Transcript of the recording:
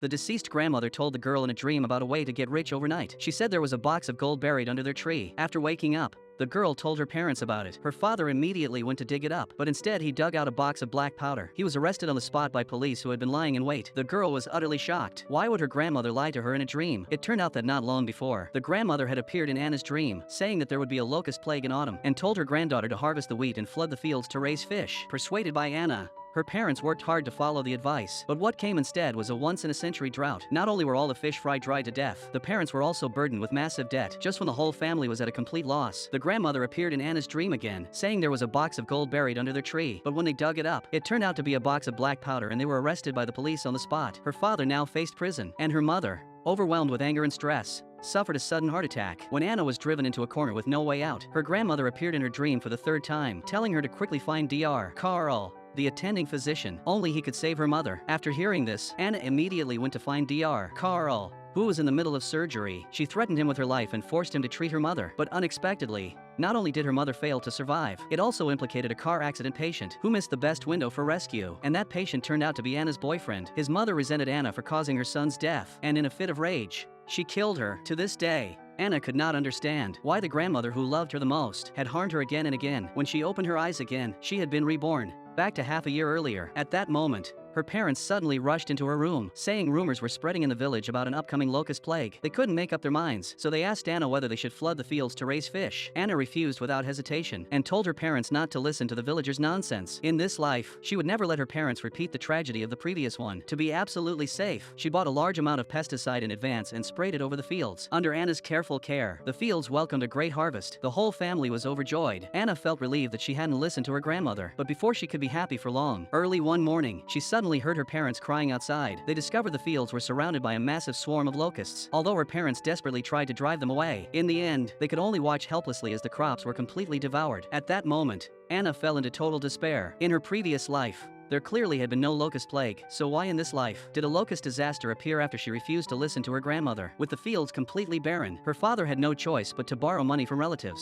The deceased grandmother told the girl in a dream about a way to get rich overnight. She said there was a box of gold buried under their tree. After waking up, the girl told her parents about it. Her father immediately went to dig it up, but instead he dug out a box of black powder. He was arrested on the spot by police who had been lying in wait. The girl was utterly shocked. Why would her grandmother lie to her in a dream? It turned out that not long before, the grandmother had appeared in Anna's dream, saying that there would be a locust plague in autumn, and told her granddaughter to harvest the wheat and flood the fields to raise fish. Persuaded by Anna, her parents worked hard to follow the advice, but what came instead was a once-in-a-century drought. Not only were all the fish fried dry to death, the parents were also burdened with massive debt. Just when the whole family was at a complete loss, the grandmother appeared in Anna's dream again, saying there was a box of gold buried under their tree. But when they dug it up, it turned out to be a box of black powder, and they were arrested by the police on the spot. Her father now faced prison, and her mother, overwhelmed with anger and stress, suffered a sudden heart attack. When Anna was driven into a corner with no way out, her grandmother appeared in her dream for the third time, telling her to quickly find Dr. Carl, the attending physician. Only he could save her mother. After hearing this, Anna immediately went to find Dr. Carl, who was in the middle of surgery. She threatened him with her life and forced him to treat her mother. But unexpectedly, not only did her mother fail to survive, it also implicated a car accident patient who missed the best window for rescue. And that patient turned out to be Anna's boyfriend. His mother resented Anna for causing her son's death, and in a fit of rage, she killed her. To this day, Anna could not understand why the grandmother who loved her the most had harmed her again and again. When she opened her eyes again, she had been reborn, back to half a year earlier. At that moment, her parents suddenly rushed into her room, saying rumors were spreading in the village about an upcoming locust plague. They couldn't make up their minds, so they asked Anna whether they should flood the fields to raise fish. Anna refused without hesitation, and told her parents not to listen to the villagers' nonsense. In this life, she would never let her parents repeat the tragedy of the previous one. To be absolutely safe, she bought a large amount of pesticide in advance and sprayed it over the fields. Under Anna's careful care, the fields welcomed a great harvest. The whole family was overjoyed. Anna felt relieved that she hadn't listened to her grandmother, but before she could be happy for long, early one morning, she suddenly heard her parents crying outside. They discovered the fields were surrounded by a massive swarm of locusts. Although her parents desperately tried to drive them away, in the end, they could only watch helplessly as the crops were completely devoured. At that moment, Anna fell into total despair. In her previous life, there clearly had been no locust plague, so why in this life did a locust disaster appear after she refused to listen to her grandmother? With the fields completely barren, her father had no choice but to borrow money from relatives.